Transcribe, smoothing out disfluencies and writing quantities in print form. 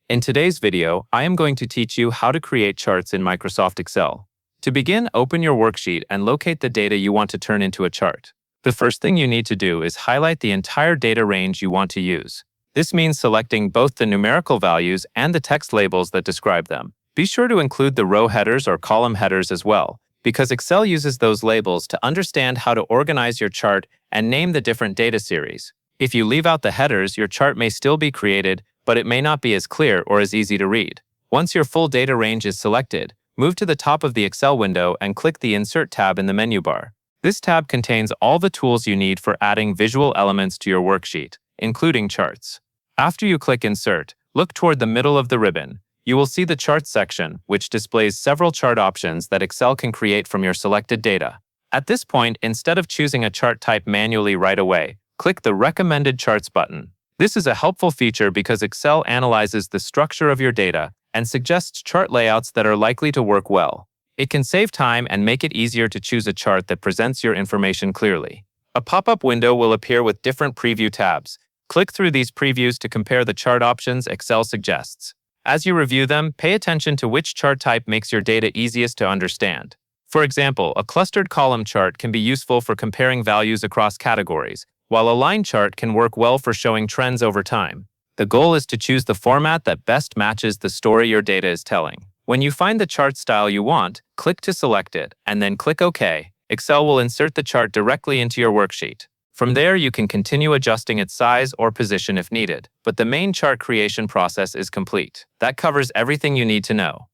In today's video, I am going to teach you how to create charts in Microsoft Excel. To begin, open your worksheet and locate the data you want to turn into a chart. The first thing you need to do is highlight the entire data range you want to use. This means selecting both the numerical values and the text labels that describe them. Be sure to include the row headers or column headers as well, because Excel uses those labels to understand how to organize your chart and name the different data series. If you leave out the headers, your chart may still be created, but it may not be as clear or as easy to read. Once your full data range is selected, move to the top of the Excel window and click the Insert tab in the menu bar. This tab contains all the tools you need for adding visual elements to your worksheet, including charts. After you click Insert, look toward the middle of the ribbon. You will see the Charts section, which displays several chart options that Excel can create from your selected data. At this point, instead of choosing a chart type manually right away, click the Recommended Charts button. This is a helpful feature because Excel analyzes the structure of your data and suggests chart layouts that are likely to work well. It can save time and make it easier to choose a chart that presents your information clearly. A pop-up window will appear with different preview tabs. Click through these previews to compare the chart options Excel suggests. As you review them, pay attention to which chart type makes your data easiest to understand. For example, a clustered column chart can be useful for comparing values across categories, while a line chart can work well for showing trends over time. The goal is to choose the format that best matches the story your data is telling. When you find the chart style you want, click to select it, and then click OK. Excel will insert the chart directly into your worksheet. From there, you can continue adjusting its size or position if needed, but the main chart creation process is complete. That covers everything you need to know.